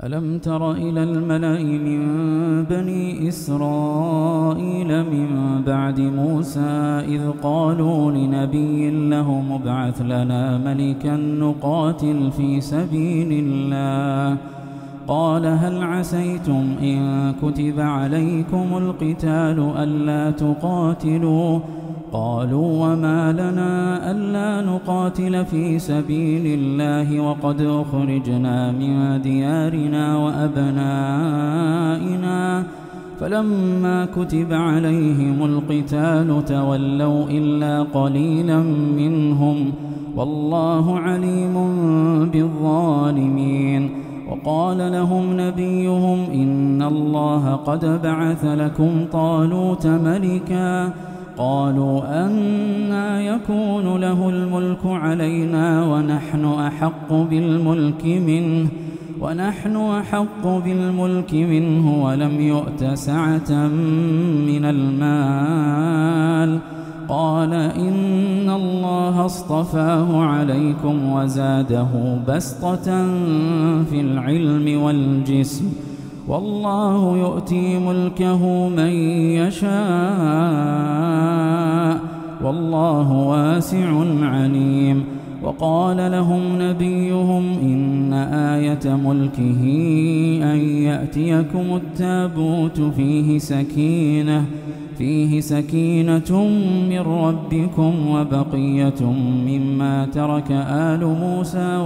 ألم تر إلى الملأ من بني إسرائيل من بعد موسى إذ قالوا لنبي له مبعث لنا ملكا نقاتل في سبيل الله قال هل عسيتم إن كتب عليكم القتال ألا تقاتلوا قالوا وما لنا ألا نقاتل في سبيل الله وقد أخرجنا من ديارنا وأبنائنا فلما كتب عليهم القتال تولوا إلا قليلا منهم والله عليم بالظالمين وقال لهم نبيهم إن الله قد بعث لكم طالوت ملكا قالوا أنى يكون له الملك علينا ونحن أحق بالملك منه ولم يؤت سعة من المال قال إن الله اصطفاه عليكم وزاده بسطة في العلم والجسم والله يؤتي ملكه من يشاء والله واسع عليم وقال لهم نبيهم إن آية ملكه أن يأتيكم التابوت فيه سكينة من ربكم وبقية مما ترك آل موسى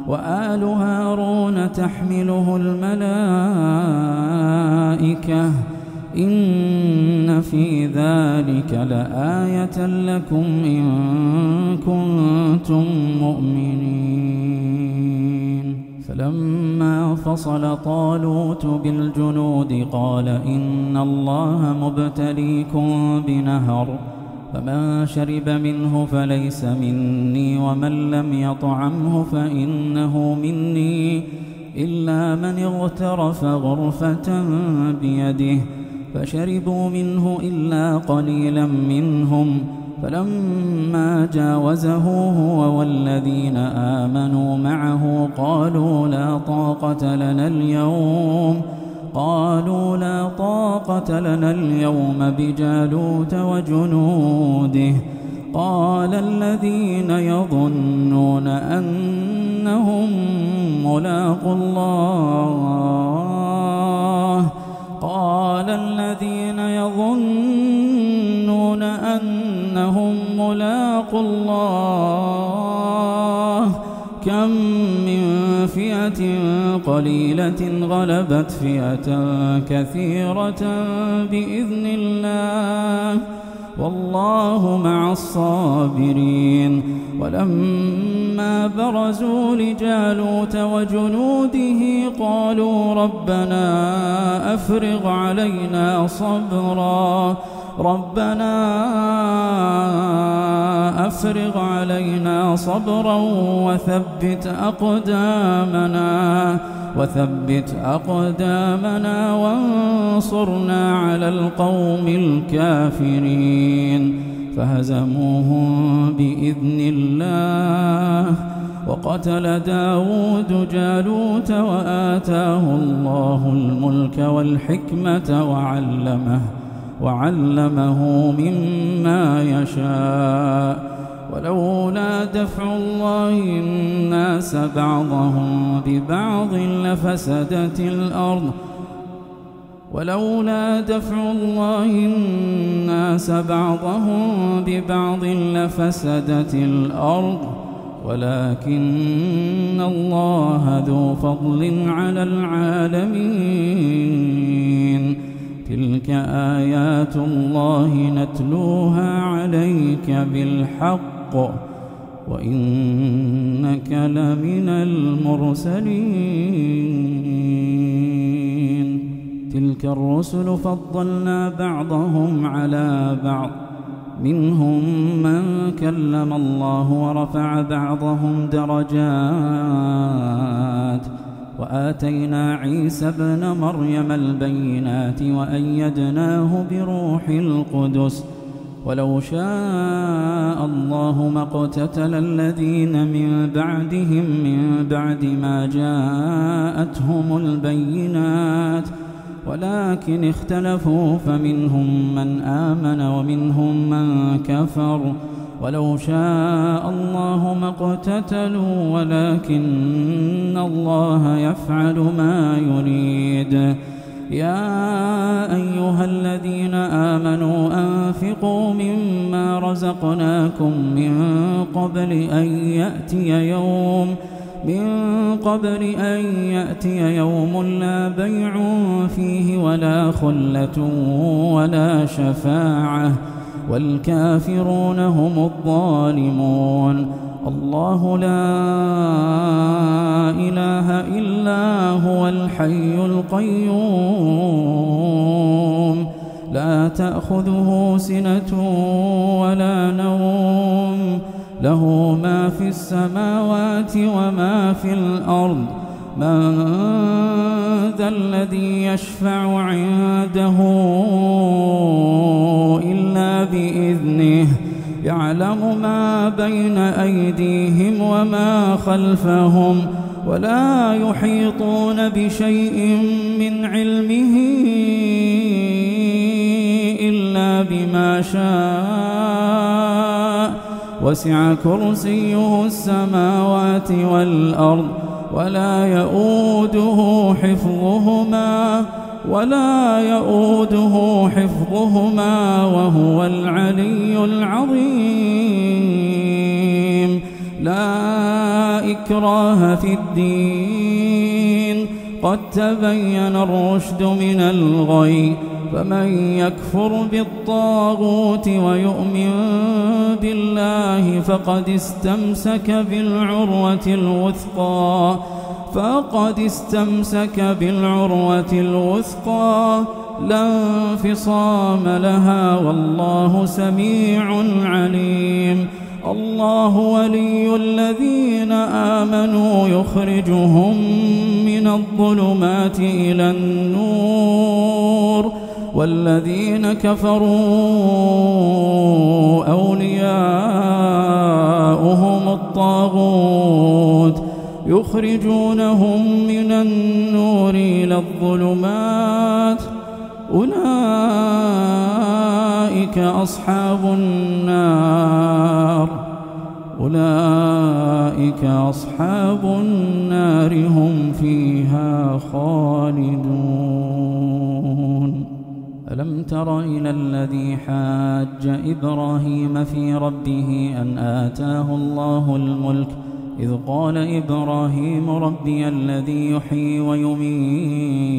وآل هارون تحمله الملائكة إن في ذلك لآية لكم إن كنتم مؤمنين فلما فصل طالوت بالجنود قال إن الله مبتليكم بنهر فمن شرب منه فليس مني ومن لم يطعمه فإنه مني إلا من اغترف غرفة بيده فشربوا منه إلا قليلا منهم فلما جاوزه هو والذين آمنوا معه قالوا لا طاقة لنا اليوم بجالوت وجنوده قال الذين يظنون أنهم ملاقو الله كم من فئة قليلة غلبت فئة كثيرة بإذن الله والله مع الصابرين ولما برزوا لجالوت وجنوده قالوا ربنا أفرغ علينا صبرا وثبت أقدامنا وانصرنا على القوم الكافرين فهزموهم بإذن الله وقتل داود جالوت وآتاه الله الملك والحكمة وعلمه مما يشاء ولولا دفع الله الناس بعضهم ببعض لفسدت الأرض ولكن الله ذو فضل على العالمين تلك آيات الله نتلوها عليك بالحق وإنك لمن المرسلين تلك الرسل فضلنا بعضهم على بعض منهم من كلم الله ورفع بعضهم درجات وآتينا عيسى ابن مريم البينات وأيدناه بروح القدس ولو شاء الله ما اقتتل الذين من بعدهم من بعد ما جاءتهم البينات ولكن اختلفوا فمنهم من آمن ومنهم من كفر ولو شاء الله ما اقتتلوا ولكن الله يفعل ما يريد. يا أيها الذين آمنوا أنفقوا مما رزقناكم من قبل أن يأتي يوم لا بيع فيه ولا خلة ولا شفاعة والكافرون هم الظالمون. الله لا إله إلا هو الحي القيوم لا تأخذه سنة ولا نوم له ما في السماوات وما في الأرض من ذا الذي يشفع عنده إلا بإذنه يعلم ما بين أيديهم وما خلفهم ولا يحيطون بشيء من علمه إلا بما شاء وسع كرسيه السماوات والأرض ولا يؤوده حفظهما وهو العلي العظيم. لا إكراه في الدين قد تبين الرشد من الغي فمن يكفر بالطاغوت ويؤمن بالله فقد استمسك بالعروة الوثقى لا انفصام لها والله سميع عليم. الله ولي الذين آمنوا يخرجهم من الظلمات إلى النور والذين كفروا أولياؤهم الطاغوت يخرجونهم من النور إلى الظلمات أولئك أصحاب النار هم فيها خالدون. ألم تر إلى الذي حاج إبراهيم في ربه أن آتاه الله الملك إذ قال إبراهيم ربي الذي يحيي ويميت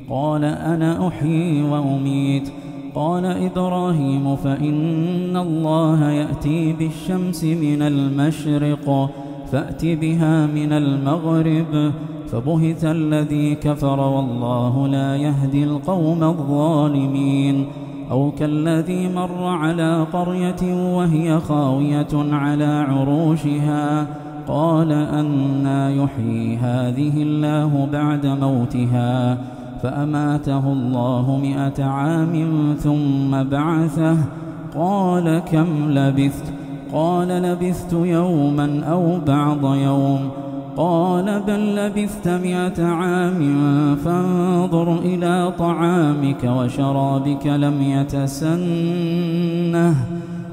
قال أنا أحيي وأميت قال إبراهيم فإن الله يأتي بالشمس من المشرق فأت بها من المغرب فبهت الذي كفر والله لا يهدي القوم الظالمين. أو كالذي مر على قرية وهي خاوية على عروشها قال أنى يحيي هذه الله بعد موتها فأماته الله 100 عام ثم بعثه قال كم لبثت قال لبثت يوما أو بعض يوم قال بل لبثت 100 عام فانظر إلى طعامك وشرابك لم يتسنه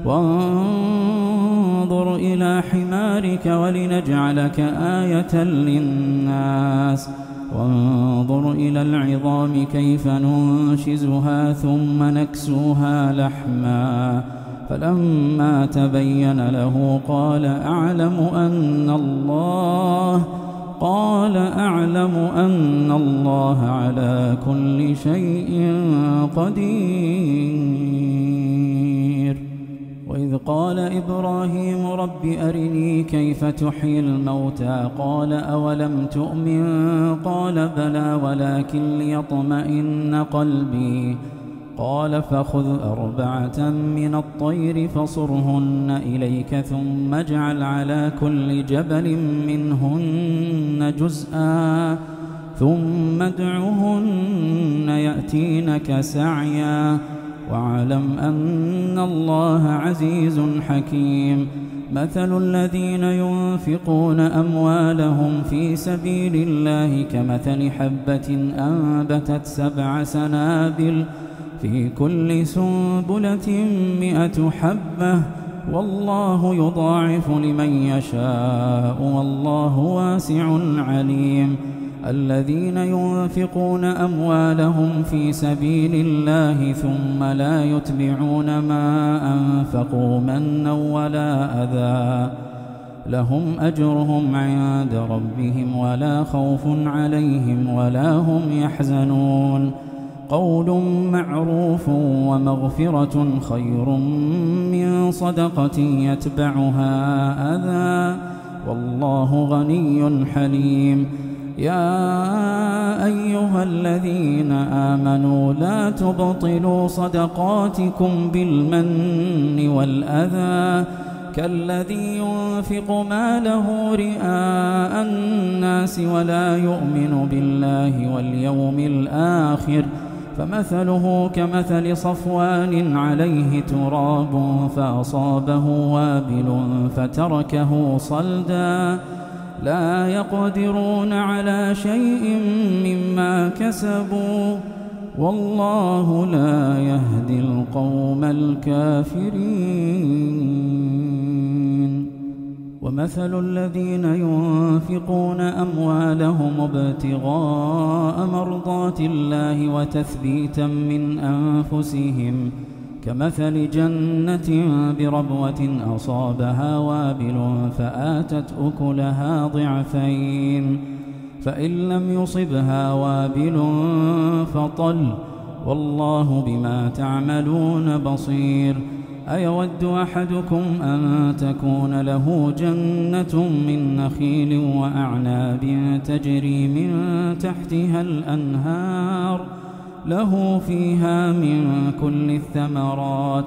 وانظر إلى حمارك ولنجعلك آية للناس وانظر إلى العظام كيف ننشزها ثم نكسوها لحما فلما تبين له قال أعلم أن الله على كل شيء قدير. وإذ قال إبراهيم رب أرني كيف تحيي الموتى قال أولم تؤمن قال بلى ولكن ليطمئن قلبي قال فخذ 4 من الطير فصرهن إليك ثم اجعل على كل جبل منهن جزءا ثم ادعهن يأتينك سعيا واعلم أن الله عزيز حكيم. مثل الذين ينفقون أموالهم في سبيل الله كمثل حبة أنبتت 7 سنابل في كل سنبلة 100 حبة والله يضاعف لمن يشاء والله واسع عليم. الذين ينفقون أموالهم في سبيل الله ثم لا يتبعون ما أنفقوا منا ولا أذى لهم أجرهم عند ربهم ولا خوف عليهم ولا هم يحزنون. قول معروف ومغفرة خير من صدقة يتبعها أذى والله غني حليم. يا أيها الذين آمنوا لا تبطلوا صدقاتكم بالمن والأذى كالذي ينفق ماله رئاء الناس ولا يؤمن بالله واليوم الآخر فمثله كمثل صفوان عليه تراب فأصابه وابل فتركه صلدا لا يقدرون على شيء مما كسبوا والله لا يهدي القوم الكافرين. ومثل الذين ينفقون أموالهم ابتغاء مرضات الله وتثبيتا من أنفسهم كمثل جنة بربوة أصابها وابل فآتت أكلها ضعفين فإن لم يصبها وابل فطل والله بما تعملون بصير. أيود أحدكم أن تكون له جنة من نخيل وأعناب تجري من تحتها الأنهار له فيها من كل الثمرات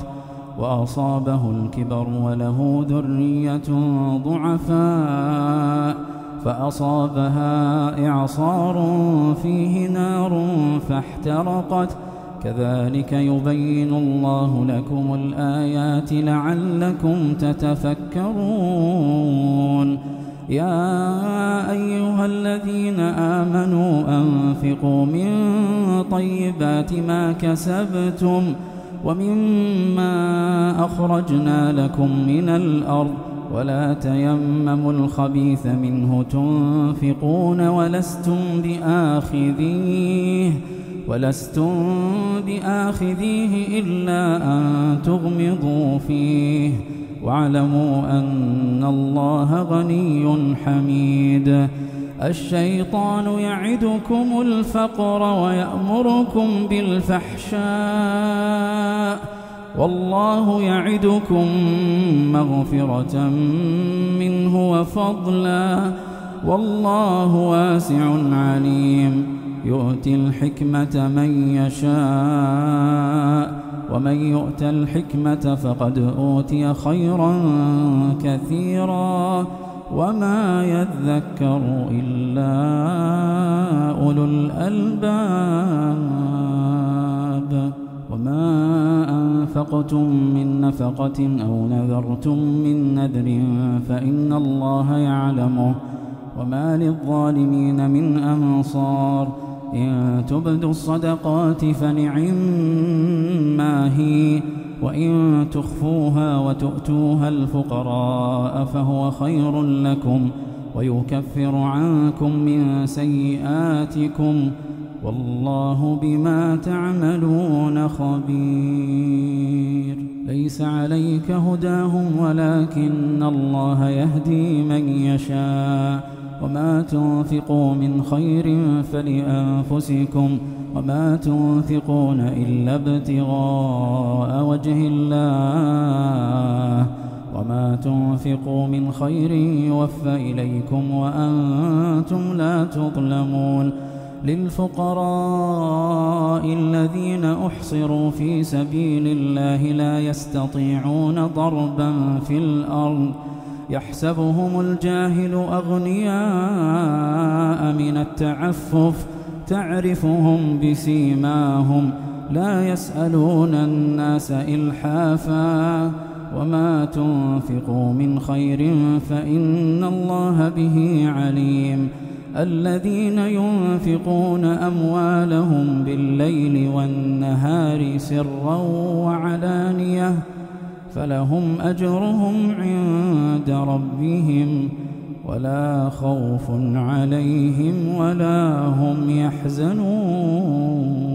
وأصابه الكبر وله ذرية ضعفاء فأصابها إعصار فيه نار فاحترقت كذلك يبين الله لكم الآيات لعلكم تتفكرون. يا أيها الذين آمنوا أنفقوا من طيبات ما كسبتم ومما أخرجنا لكم من الأرض ولا تيمموا الخبيث منه تنفقون ولستم بآخذيه إلا أن تغمضوا فيه واعلموا أن الله غني حميد. الشيطان يعدكم الفقر ويأمركم بالفحشاء والله يعدكم مغفرة منه وفضلا والله واسع عليم. يؤتي الحكمة من يشاء ومن يؤت الحكمة فقد أوتي خيرا كثيرا وما يذكر إلا أولو الألباب. وما أنفقتم من نفقة أو نذرتم من نذر فإن الله يعلمه وما للظالمين من أنصار. إن تبدوا الصدقات فنعما هي وإن تخفوها وتؤتوها الفقراء فهو خير لكم ويكفر عنكم من سيئاتكم والله بما تعملون خبير. ليس عليك هداهم ولكن الله يهدي من يشاء وما تنفقوا من خير فلأنفسكم وما تنفقون إلا ابتغاء وجه الله وما تنفقوا من خير يوفى إليكم وأنتم لا تظلمون. للفقراء الذين أحصروا في سبيل الله لا يستطيعون ضربا في الأرض يحسبهم الجاهل أغنياء من التعفف تعرفهم بسيماهم لا يسألون الناس إلحافا وما تنفقوا من خير فإن الله به عليم الذين ينفقون أموالهم بالليل والنهار سرا وعلانية فلهم أجرهم عند ربهم ولا خوف عليهم ولا هم يحزنون.